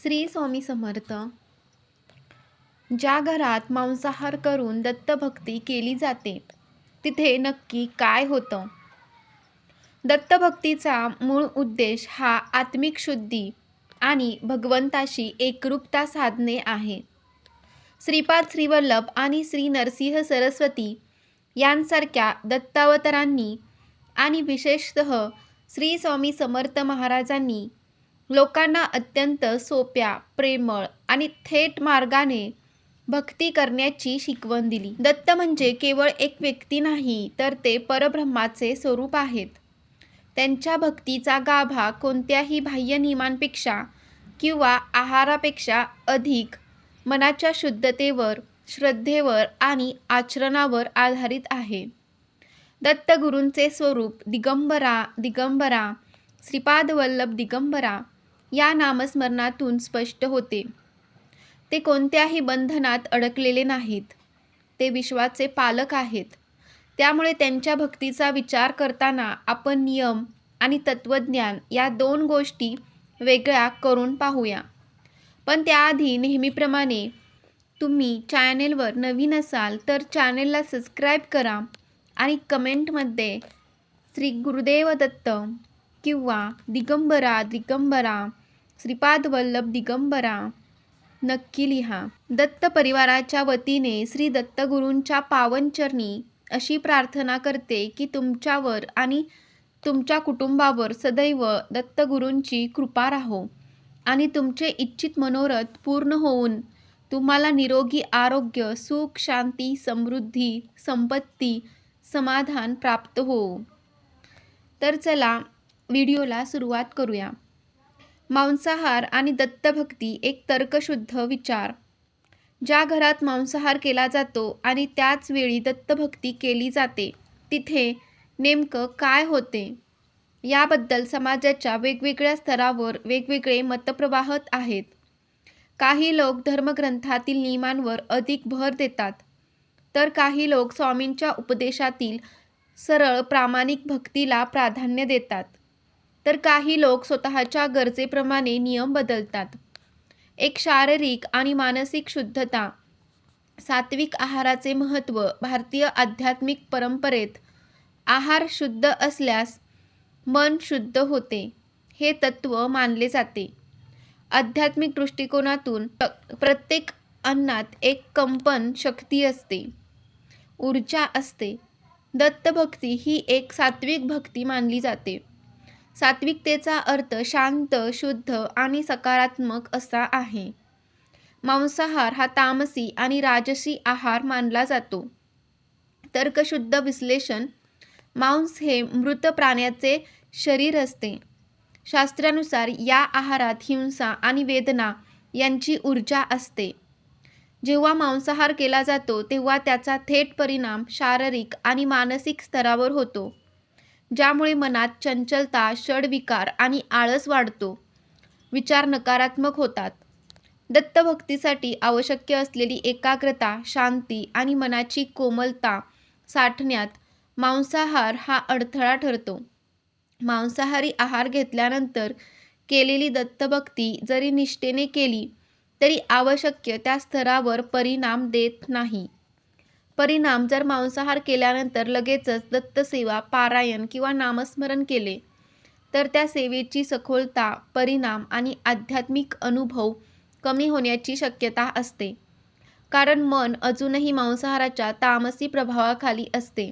श्री स्वामी समर्थ. ज्या घरात मांसाहार करून दत्तभक्ती केली जाते तिथे नक्की काय होतं? दत्तभक्तीचा मूळ उद्देश हा आत्मिक शुद्धी आणि भगवंताशी एकरूपता साधणे आहे. श्रीपाद श्रीवल्लभ आणि श्री नरसिंह सरस्वती यांसारख्या दत्तावतारांनी आणि विशेषतः श्री स्वामी समर्थ महाराजांनी लोकांना अत्यंत सोप्या, प्रेमळ आणि थेट मार्गाने भक्ती करण्याची शिकवण दिली. दत्त म्हणजे केवळ एक व्यक्ती नाही, तर ते परब्रह्माचे स्वरूप आहेत. त्यांच्या भक्तीचा गाभा कोणत्याही बाह्य नियमांपेक्षा किंवा आहारापेक्षा अधिक मनाच्या शुद्धतेवर, श्रद्धेवर आणि आचरणावर आधारित आहे. दत्तगुरूंचे स्वरूप दिगंबरा, श्रीपाद वल्लभ दिगंबरा या नामस्मरणातून स्पष्ट होते. ते कोणत्याही बंधनात अडकलेले नाहीत. ते विश्वाचे पालक आहेत. त्यामुळे त्यांच्या भक्तीचा विचार करताना आपण नियम आणि तत्त्वज्ञान या दोन गोष्टी वेगळ्या करून पाहूया. पण त्याआधी नेहमीप्रमाणे तुम्ही चॅनेलवर नवीन असाल तर चॅनेलला सबस्क्राईब करा आणि कमेंटमध्ये श्री गुरुदेव दत्त किंवा दिगंबरा श्रीपाद वल्लभ दिगंबरा नक्की लिहा. दत्त परिवाराच्या वतीने श्री दत्तगुरूंच्या पावनचरणी अशी प्रार्थना करते की तुमच्यावर आणि तुमच्या कुटुंबावर सदैव दत्तगुरूंची कृपा राहो आणि तुमचे इच्छित मनोरथ पूर्ण होऊन तुम्हाला निरोगी आरोग्य, सुख, शांती, समृद्धी, संपत्ती, समाधान प्राप्त हो. तर चला व्हिडिओला सुरुवात करूया. मांसाहार आणि दत्तभक्ती एक तर्कशुद्ध विचार. ज्या घरात मांसाहार केला जातो आणि त्याच वेळी दत्तभक्ती केली जाते तिथे नेमकं काय होते याबद्दल समाजाच्या वेगवेगळ्या स्तरावर वेगवेगळे मतप्रवाह आहेत. काही लोक धर्मग्रंथातील नियमांवर अधिक भर देतात, तर काही लोक स्वामींच्या उपदेशातील सरळ प्रामाणिक भक्तीला प्राधान्य देतात, तर काही लोक स्वतःच्या गरजेप्रमाणे नियम बदलतात. एक शारीरिक आणि मानसिक शुद्धता. सात्विक आहाराचे महत्त्व. भारतीय आध्यात्मिक परंपरेत आहार शुद्ध असल्यास मन शुद्ध होते हे तत्त्व मानले जाते. आध्यात्मिक दृष्टिकोनातून प्रत्येक अन्नात एक कंपन शक्ती असते, ऊर्जा असते. दत्तभक्ती ही एक सात्विक भक्ती मानली जाते. सात्विकतेचा अर्थ शांत, शुद्ध आणि सकारात्मक असा आहे. मांसाहार हा तामसी आणि राजसी आहार मानला जातो. तर्कशुद्ध विश्लेषण. मांस हे मृत प्राण्याचे शरीर असते. शास्त्रानुसार या आहारात हिंसा आणि वेदना यांची ऊर्जा असते. जेव्हा मांसाहार केला जातो तेव्हा त्याचा थेट परिणाम शारीरिक आणि मानसिक स्तरावर होतो, ज्यामुळे मनात चंचलता, षड्विकार आणि आळस वाढतो. विचार नकारात्मक होतात. दत्तभक्तीसाठी आवश्यक असलेली एकाग्रता, शांती आणि मनाची कोमलता साठण्यात मांसाहार हा अडथळा ठरतो. मांसाहारी आहार घेतल्यानंतर केलेली दत्तभक्ती जरी निष्ठेने केली तरी आवश्यक त्या स्तरावर परिणाम देत नाही. परिणाम. जर मांसाहार केल्यानंतर लगेचच दत्तसेवा, पारायण किंवा नामस्मरण केले तर त्या सेवेची सखोलता, परिणाम आणि आध्यात्मिक अनुभव कमी होण्याची शक्यता असते, कारण मन अजूनही मांसाहाराच्या तामसी प्रभावाखाली असते.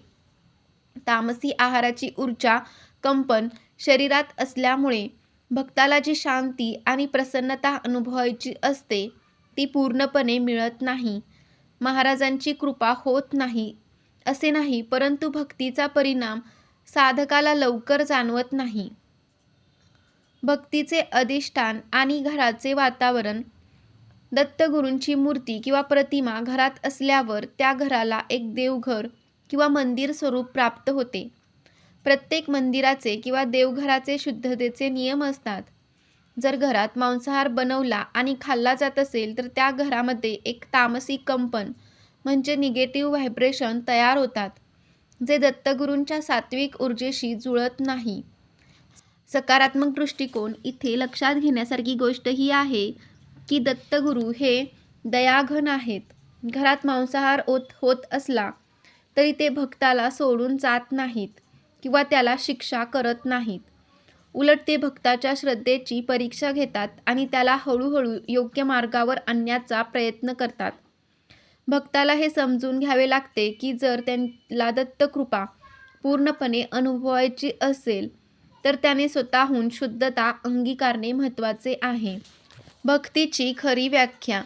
तामसी आहाराची ऊर्जा, कंपन शरीरात असल्यामुळे भक्ताला जी शांती आणि प्रसन्नता अनुभवायची असते ती पूर्णपणे मिळत नाही. महाराजांची कृपा होत नाही असे नाही, परंतु भक्तीचा परिणाम साधकाला लवकर जाणवत नाही. भक्तीचे अधिष्ठान आणि घराचे वातावरण. दत्तगुरूंची मूर्ती किंवा प्रतिमा घरात असल्यावर त्या घराला एक देवघर किंवा मंदिर स्वरूप प्राप्त होते. प्रत्येक मंदिराचे किंवा देवघराचे शुद्धतेचे नियम असतात. जर घरात मांसाहार बनवला आणि खाल्ला जात असेल तर त्या घरामध्ये एक तामसी कंपन म्हणजे निगेटिव्ह व्हायब्रेशन तयार होतात, जे दत्तगुरूंच्या सात्विक ऊर्जेशी जुळत नाही. सकारात्मक दृष्टिकोन. इथे लक्षात घेण्यासारखी गोष्ट ही आहे की दत्तगुरू हे दयाघन आहेत. घरात मांसाहार होत असला तरी ते भक्ताला सोडून जात नाहीत किंवा त्याला शिक्षा करत नाहीत. उलट ते भक्ताच्या श्रद्धेची परीक्षा घेतात आणि त्याला हळूहळू योग्य मार्गावर आणण्याचा प्रयत्न करतात. भक्ताला हे समजून घ्यावे लागते की जर त्याला दत्तकृपा पूर्णपणे अनुभवायची असेल तर त्याने स्वतःहून शुद्धता अंगीकारणे महत्त्वाचे आहे. भक्तीची खरी व्याख्या.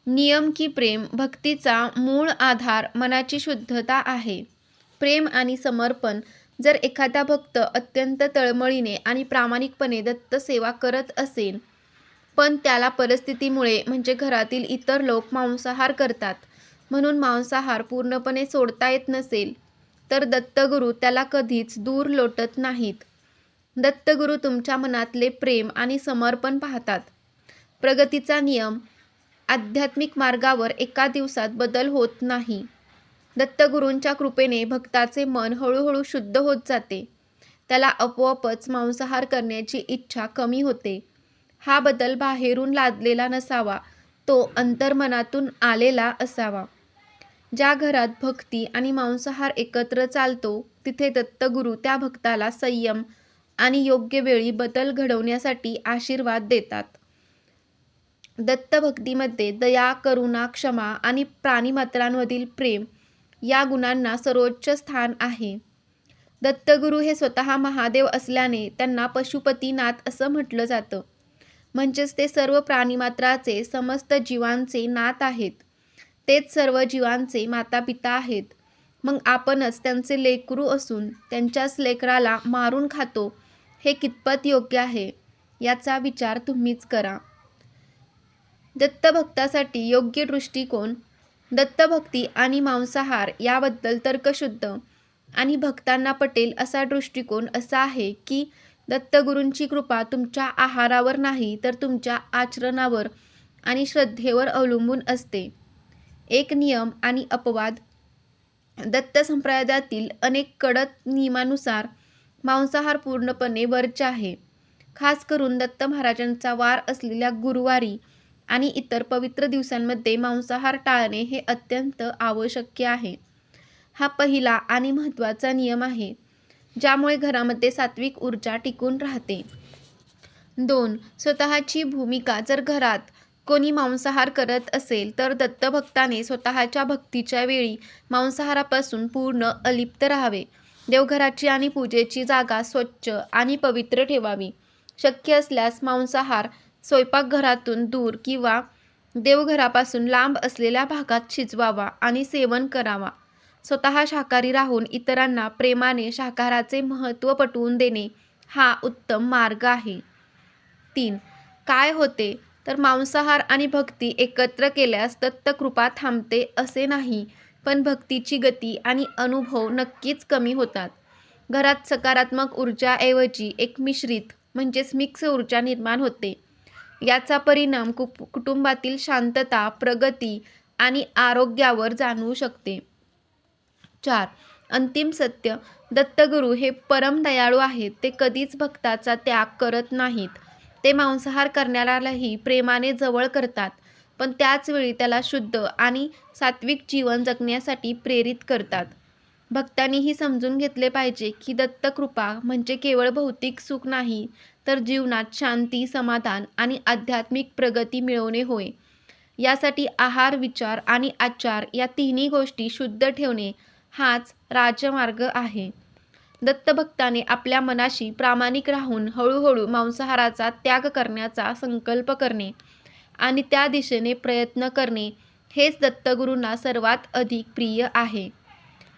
नियम की प्रेम. भक्तीचा मूळ आधार मनाची शुद्धता आहे. प्रेम आणि समर्पण. जर एखादा भक्त अत्यंत तळमळीने आणि प्रामाणिकपणे दत्त सेवा करत असेल पण त्याला परिस्थितीमुळे म्हणजे घरातील इतर लोक मांसाहार करतात म्हणून मांसाहार पूर्णपणे सोडता येत नसेल तर दत्तगुरू त्याला कधीच दूर लोटत नाहीत. दत्तगुरू तुमच्या मनातले प्रेम आणि समर्पण पाहतात. प्रगतीचा नियम. आध्यात्मिक मार्गावर एका दिवसात बदल होत नाही. दत्तगुरूंच्या कृपेने भक्ताचे मन हळूहळू शुद्ध होत जाते. त्याला आपोआपच मांसाहार करण्याची इच्छा कमी होते. हा बदल बाहेरून लादलेला नसावा, तो अंतर्मनातून आलेला असावा. ज्या घरात भक्ती आणि मांसाहार एकत्र चालतो तिथे दत्तगुरू त्या भक्ताला संयम आणि योग्य वेळी बदल घडवण्यासाठी आशीर्वाद देतात. दत्तभक्तीमध्ये दया, करुणा, क्षमा आणि प्राणिमात्रांमधील प्रेम या गुणांना सर्वोच्च स्थान आहे. दत्तगुरू हे स्वतः महादेव असल्याने त्यांना पशुपतीनाथ असं म्हटलं जातं. म्हणजेच ते सर्व प्राणिमात्राचे समस्त जीवांचे नाथ आहेत. तेच सर्व जीवांचे मातापिता आहेत. मग आपणच त्यांचे लेकरू असून त्यांच्याच लेकराला मारून खातो हे कितपत योग्य आहे याचा विचार तुम्हीच करा. दत्तभक्तासाठी योग्य दृष्टिकोन. दत्तभक्ती आणि मांसाहार याबद्दल तर्कशुद्ध आणि भक्तांना पटेल असा दृष्टिकोन असा आहे की दत्तगुरूंची कृपा तुमच्या आहारावर नाही तर तुमच्या आचरणावर आणि श्रद्धेवर अवलंबून असते. एक नियम आणि अपवाद. दत्त संप्रदायातील अनेक कडक नियमानुसार मांसाहार पूर्णपणे वर्ज्य आहे. खास करून दत्त महाराजांचा वार असलेल्या गुरुवारी आणि इतर पवित्र दिवसांमध्ये मांसाहार टाळणे हे अत्यंत आवश्यक आहे. हा पहिला आणि महत्त्वाचा नियम आहे ज्यामुळे घरामध्ये सात्विक ऊर्जा टिकून राहते. 2. स्वतःची भूमिका. जर घरात कोणी मांसाहार करत असेल तर दत्तभक्ताने स्वतःच्या भक्तीच्या वेळी मांसाहारापासून पूर्ण अलिप्त राहावे. देवघराची आणि पूजेची जागा स्वच्छ आणि पवित्र ठेवावी. शक्य असल्यास मांसाहार स्वयंपाकघरातून दूर किंवा देवघरापासून लांब असलेल्या भागात शिजवावा आणि सेवन करावा. स्वतः शाकाहारी राहून इतरांना प्रेमाने शाकाहाराचे महत्त्व पटवून देणे हा उत्तम मार्ग आहे. 3. काय होते तर मांसाहार आणि भक्ती एकत्र केल्यास दत्तकृपा थांबते असे नाही, पण भक्तीची गती आणि अनुभव नक्कीच कमी होतात. घरात सकारात्मक ऊर्जाऐवजी एक मिश्रित म्हणजेच मिक्स ऊर्जा निर्माण होते. याचा परिणाम कुटुंबातील शांतता, प्रगती आणि आरोग्यावर जाणवू शकते. 4. अंतिम सत्य. दत्तगुरू हे परम दयाळू आहेत. ते कधीच भक्ताचा त्याग करत नाहीत. ते मांसाहार करणाऱ्यालाही प्रेमाने जवळ करतात, पण त्याच वेळी त्याला शुद्ध आणि सात्विक जीवन जगण्यासाठी प्रेरित करतात. भक्तांनीही समजून घेतले पाहिजे की दत्तकृपा म्हणजे केवळ भौतिक सुख नाही तर जीवनात शांती, समाधान आणि आध्यात्मिक प्रगती मिळवणे होय. यासाठी आहार, विचार आणि आचार या तिन्ही गोष्टी शुद्ध ठेवणे हाच राजमार्ग आहे. दत्तभक्ताने आपल्या मनाशी प्रामाणिक राहून हळूहळू मांसाहाराचा त्याग करण्याचा संकल्प करणे आणि त्या दिशेने प्रयत्न करणे हेच दत्तगुरूंना सर्वात अधिक प्रिय आहे.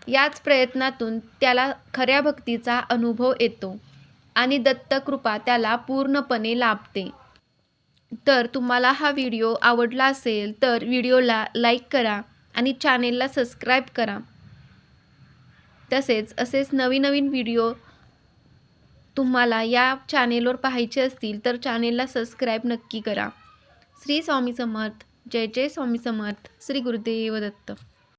याच प्रयत्नातून त्याला खऱ्या भक्तीचा अनुभव येतो आणि दत्तकृपा त्याला पूर्णपणे लाभते. तर तुम्हाला हा व्हिडिओ आवडला असेल तर व्हिडिओला लाईक करा आणि चॅनेलला सबस्क्राईब करा. तसेच असेच नवीन व्हिडिओ तुम्हाला या चॅनेलवर पाहायचे असतील तर चॅनेलला सबस्क्राईब नक्की करा. श्री स्वामी समर्थ. जय जय स्वामी समर्थ. श्री गुरुदेव दत्त.